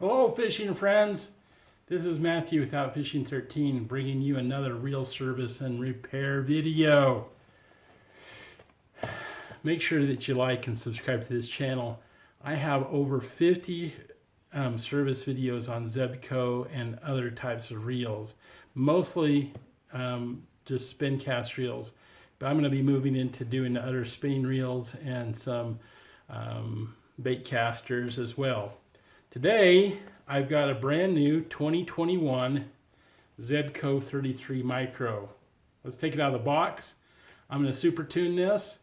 Hello, fishing friends. This is Matthew without Fishing 13 bringing you another reel service and repair video. Make sure that you like and subscribe to this channel. I have over 50 service videos on Zebco and other types of reels, mostly just spin cast reels. But I'm going to be moving into doing other spinning reels and some bait casters as well. Today, I've got a brand new 2021 Zebco 33 Micro. Let's take it out of the box. I'm going to super tune this,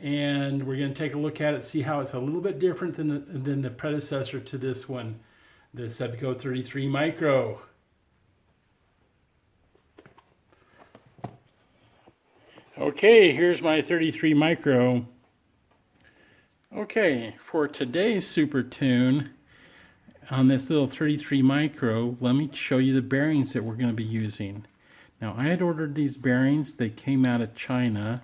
and we're going to take a look at it, see how it's a little bit different than the predecessor to this one, the Zebco 33 Micro. Okay, here's my 33 Micro. Okay, for today's super tune, on this little 33 Micro, let me show you the bearings that we're going to be using. Now, I had ordered these bearings. They came out of China,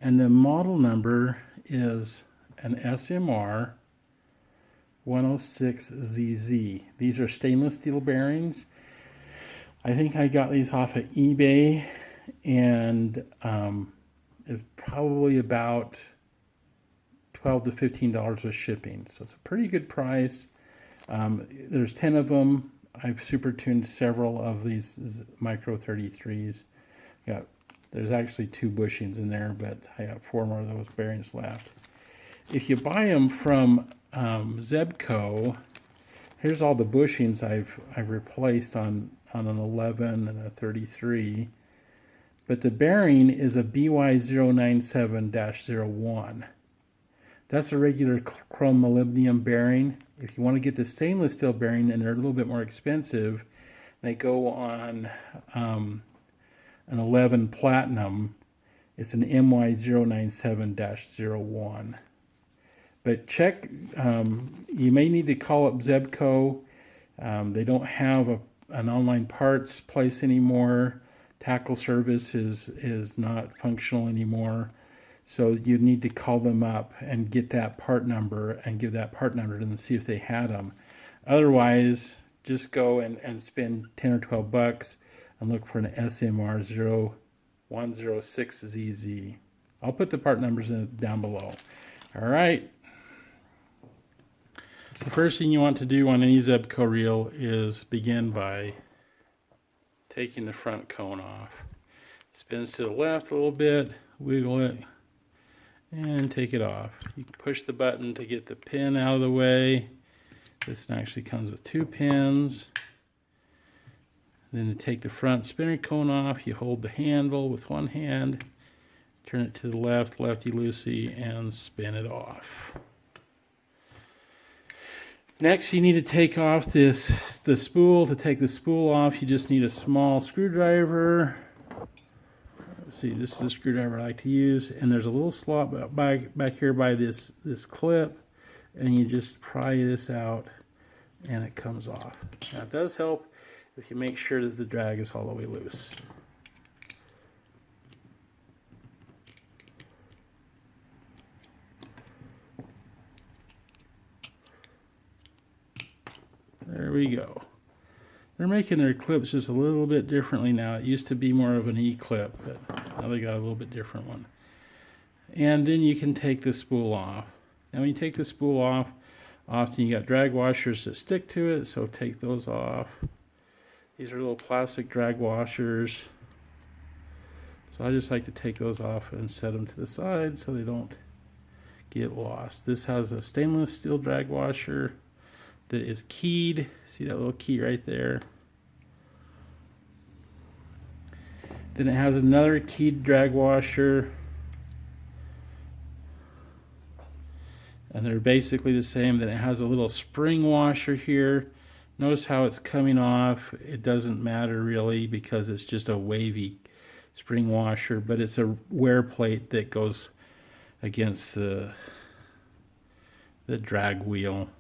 and the model number is an SMR 106ZZ. These are stainless steel bearings. I think I got these off of eBay, and it's probably about $12 to $15 with shipping. So it's a pretty good price. There's 10 of them. I've super tuned several of these micro 33s. There's actually 2 bushings in there, but I got 4 more of those bearings left. If you buy them from Zebco, here's all the bushings I've replaced on an 11 and a 33. But the bearing is a BY097-01. That's a regular chrome molybdenum bearing. If you want to get the stainless steel bearing, and they're a little bit more expensive, they go on an 11 platinum. It's an MY097-01. But check, you may need to call up Zebco. They don't have an online parts place anymore. Tackle service is not functional anymore. So you need to call them up and get that part number and give that part number to them and see if they had them. Otherwise, just go and spend 10 or 12 bucks and look for an SMR 0106ZZ. I'll put the part numbers down below. All right. The first thing you want to do on any Zebco reel is begin by taking the front cone off. Spins to the left a little bit, wiggle it, and take it off. You can push the button to get the pin out of the way. This actually comes with 2 pins. Then to take the front spinner cone off, you hold the handle with one hand, turn it to the left, lefty-loosey, and spin it off. Next, you need to take off the spool. To take the spool off, you just need a small screwdriver. Let's see, this is the screwdriver I like to use, and there's a little slot back here by this clip, and you just pry this out, and it comes off. Now, it does help if you make sure that the drag is all the way loose. There we go. They're making their clips just a little bit differently now. It used to be more of an E-clip, but now they got a little bit different one. And then you can take the spool off. Now when you take the spool off, often you got drag washers that stick to it, so take those off. These are little plastic drag washers. So I just like to take those off and set them to the side so they don't get lost. This has a stainless steel drag washer that is keyed. See that little key right there? Then it has another keyed drag washer, and they're basically the same. Then it has a little spring washer here. Notice how it's coming off. It doesn't matter really because it's just a wavy spring washer, but it's a wear plate that goes against the drag wheel.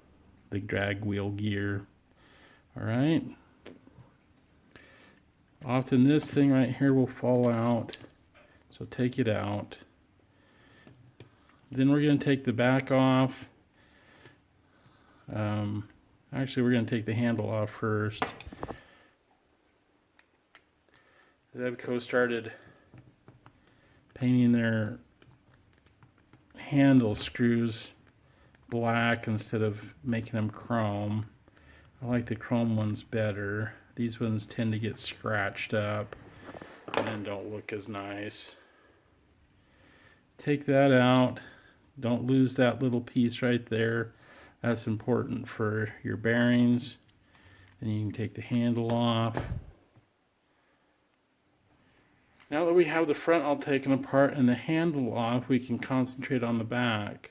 The drag wheel gear. All right. Often this thing right here will fall out, so take it out. Then we're going to take the back off. Actually, we're going to take the handle off first. Zebco started painting their handle screws black instead of making them chrome. I like the chrome ones better. These ones tend to get scratched up and don't look as nice. Take that out. Don't lose that little piece right there. That's important for your bearings. And you can take the handle off. Now that we have the front all taken apart and the handle off, we can concentrate on the back.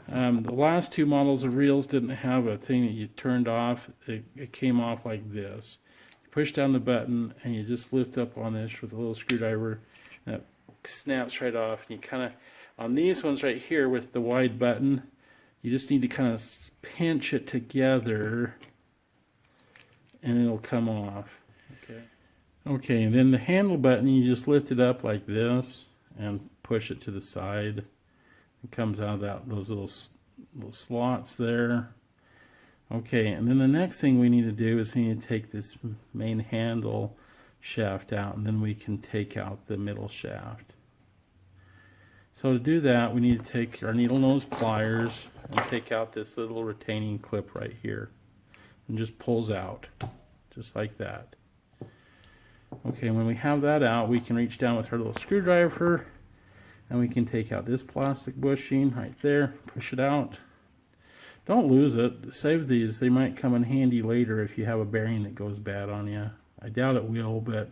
The last two models of reels didn't have a thing that you turned off. It came off like this. You push down the button and you just lift up on this with a little screwdriver and it snaps right off. And you kind of, on these ones right here with the wide button, you just need to kind of pinch it together and it'll come off. Okay, and then the handle button, you just lift it up like this and push it to the side. It comes out of those little slots there. Okay, and then the next thing we need to do is we need to take this main handle shaft out, and then we can take out the middle shaft. So to do that, we need to take our needle nose pliers and take out this little retaining clip right here. And just pulls out, just like that. Okay, when we have that out, we can reach down with our little screwdriver and we can take out this plastic bushing right there, push it out. Don't lose it, save these. They might come in handy later if you have a bearing that goes bad on you. I doubt it will, but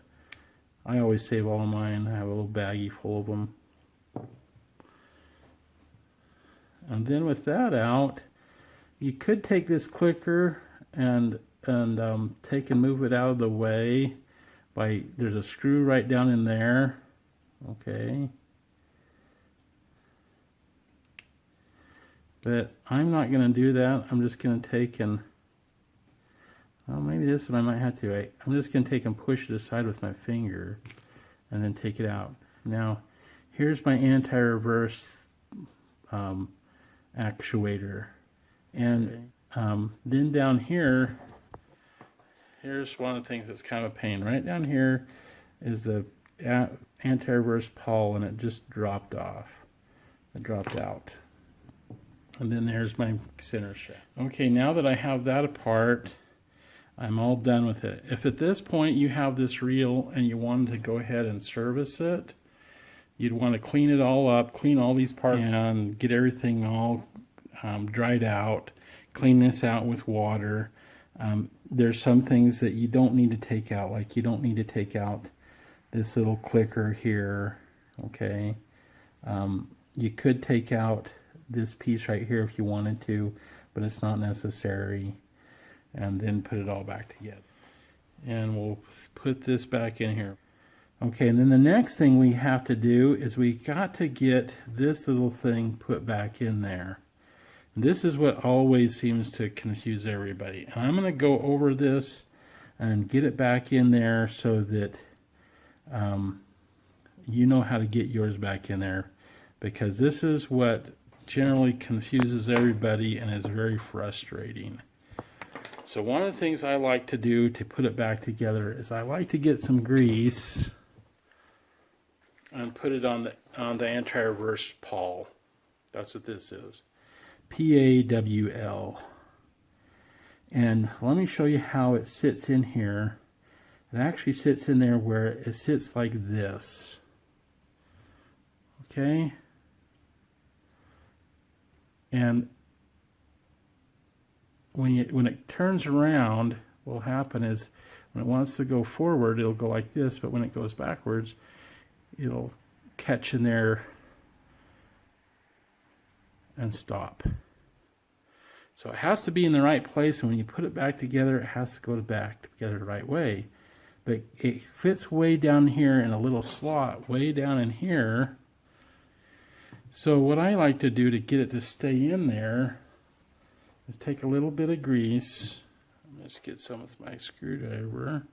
I always save all of mine. I have a little baggie full of them. And then with that out, you could take this clicker and take and move it out of the way. There's a screw right down in there. Okay. But I'm not going to do that. I'm just going to take and, well, maybe this one I might have to. I'm just going to take and push it aside with my finger and then take it out. Now, here's my anti-reverse actuator. And then down here, here's one of the things that's kind of a pain. Right down here is the anti-reverse pawl, and it just dropped off. It dropped out. And then there's my center shaft. Okay, now that I have that apart, I'm all done with it. If at this point you have this reel and you wanted to go ahead and service it, you'd want to clean it all up, clean all these parts and get everything all dried out. Clean this out with water. There's some things that you don't need to take out, like you don't need to take out this little clicker here, okay? You could take out this piece right here if you wanted to, but it's not necessary. And then put it all back together. And we'll put this back in here. Okay, and then the next thing we have to do is we got to get this little thing put back in there. This is what always seems to confuse everybody. And I'm going to go over this and get it back in there so that you know how to get yours back in there, because this is what generally confuses everybody and is very frustrating. So one of the things I like to do to put it back together is I like to get some grease and put it on the anti-reverse pawl. That's what this is. PAWL. And let me show you how it sits in here. It actually sits in there where it sits like this. Okay? And when it turns around, what will happen is when it wants to go forward, it'll go like this, but when it goes backwards, it'll catch in there and stop. So it has to be in the right place, and when you put it back together, it has to go back together the right way. But it fits way down here in a little slot, way down in here. So what I like to do to get it to stay in there is take a little bit of grease. Let's get some with my screwdriver.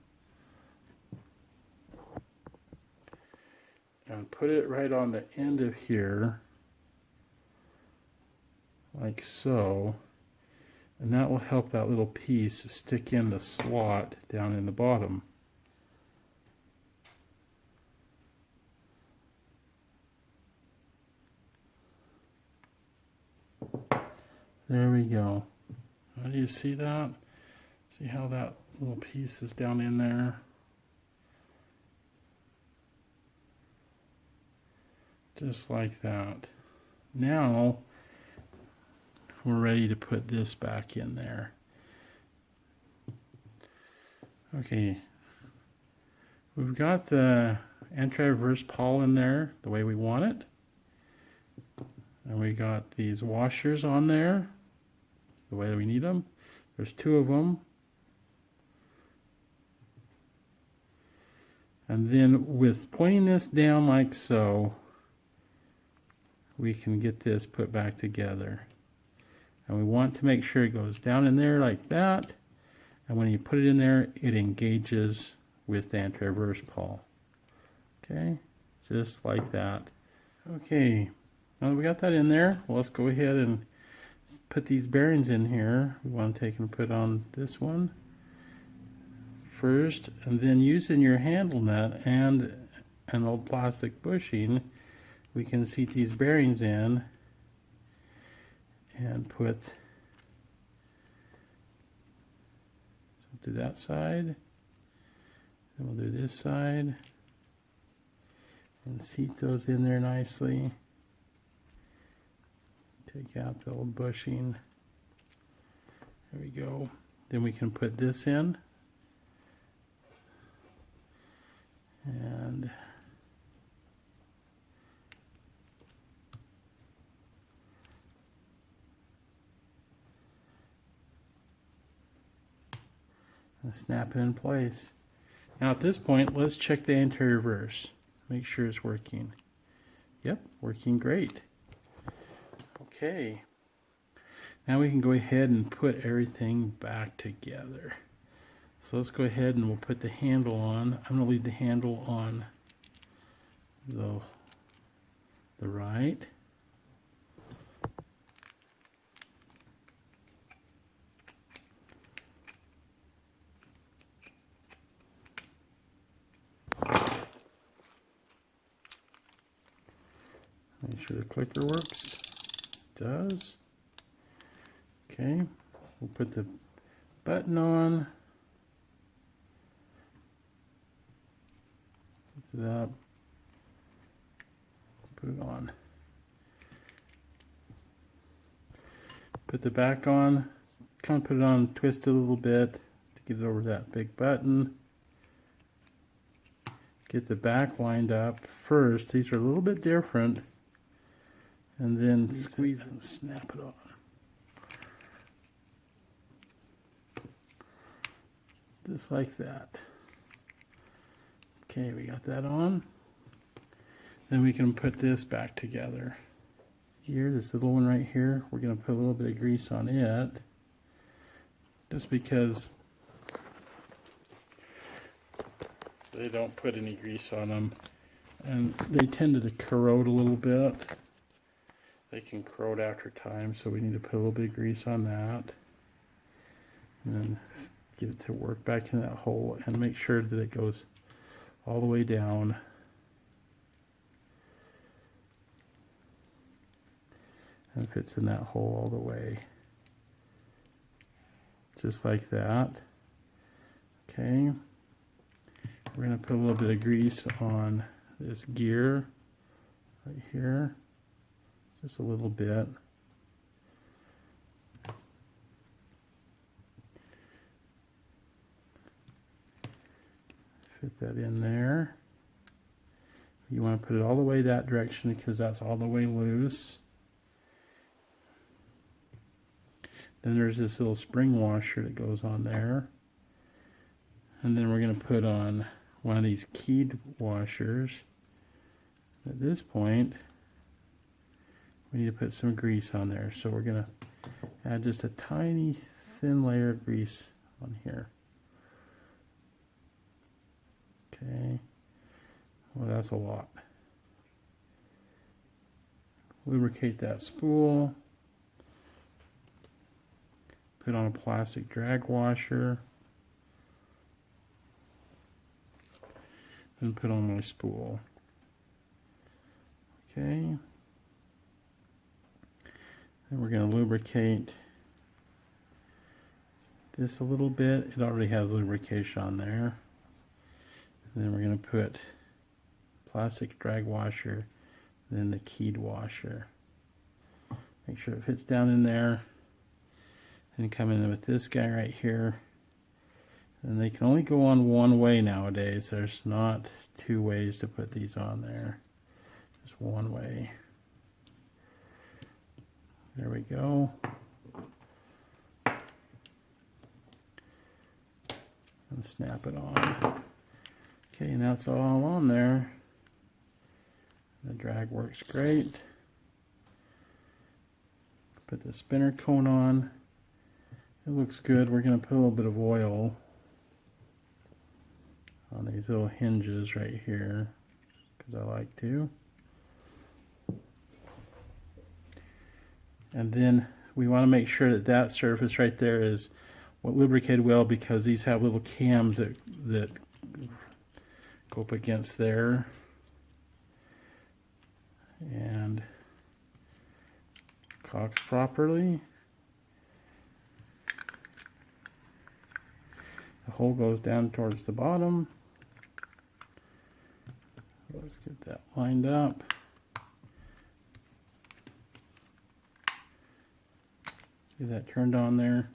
And put it right on the end of here, like so. And that will help that little piece stick in the slot down in the bottom. There we go. Do you see that? See how that little piece is down in there? Just like that. Now we're ready to put this back in there. Okay, we've got the anti-reverse pawl in there the way we want it. And we got these washers on there the way we need them. There's 2 of them. And then with pointing this down like so, we can get this put back together. And we want to make sure it goes down in there like that. And when you put it in there, it engages with the anti-reverse pawl. Okay, just like that. Okay, now that we got that in there, well, let's go ahead and put these bearings in here. We want to take and put on this one first, and then using your handle nut and an old plastic bushing, we can seat these bearings in and put do that side, then we'll do this side and seat those in there nicely. Take out the old bushing. There we go. Then we can put this in and snap it in place. Now at this point, let's check the anti-reverse. Make sure it's working. Yep, working great. Okay, now we can go ahead and put everything back together. So let's go ahead and we'll put the handle on. I'm going to leave the handle on the right. Make sure the clicker works. It does. Okay, we'll put the button on. Lift it up. Put it on. Put the back on. Kind of put it on, twist it a little bit to get it over that big button. Get the back lined up first. These are a little bit different. And then squeeze and snap it on. Just like that. Okay, we got that on. Then we can put this back together. Here, this little one right here, we're going to put a little bit of grease on it. Just because they don't put any grease on them. And they tended to corrode a little bit. They can corrode after time, so we need to put a little bit of grease on that. And then get it to work back in that hole and make sure that it goes all the way down. And fits in that hole all the way. Just like that. Okay. We're going to put a little bit of grease on this gear right here. Just a little bit. Fit that in there. You want to put it all the way that direction because that's all the way loose. Then there's this little spring washer that goes on there. And then we're going to put on one of these keyed washers. At this point, we need to put some grease on there. So we're going to add just a tiny thin layer of grease on here. Okay. Well, that's a lot. Lubricate that spool. Put on a plastic drag washer. Then put on my spool. Okay. Then we're going to lubricate this a little bit. It already has lubrication on there. And then we're going to put plastic drag washer, then the keyed washer. Make sure it fits down in there. And come in with this guy right here. And they can only go on one way nowadays. There's not two ways to put these on there. Just one way. There we go. And snap it on. Okay, now it's all on there. The drag works great. Put the spinner cone on. It looks good. We're going to put a little bit of oil on these little hinges right here because I like to. And then we want to make sure that that surface right there is lubricated well, because these have little cams that go up against there. And cocks properly. The hole goes down towards the bottom. Let's get that lined up. Get that turned on there.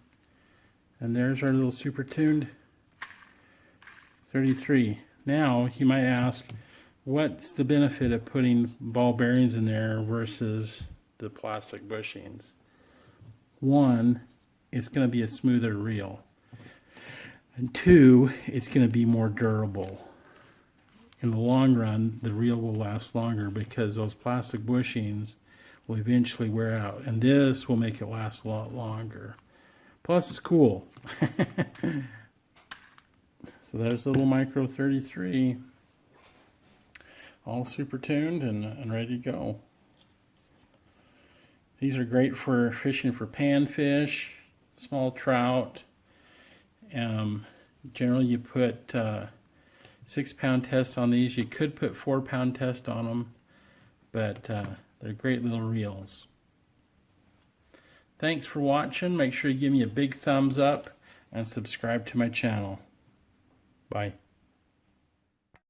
And there's our little super tuned 33. Now you might ask, what's the benefit of putting ball bearings in there versus the plastic bushings? One, it's going to be a smoother reel. And two, it's going to be more durable. In the long run, the reel will last longer because those plastic bushings will eventually wear out. And this will make it last a lot longer. Plus, it's cool. So there's the little Micro 33. All super tuned and ready to go. These are great for fishing for panfish, small trout. Generally you put 6-pound test on these. You could put 4-pound test on them, but they're great little reels. Thanks for watching. Make sure you give me a big thumbs up and subscribe to my channel. Bye.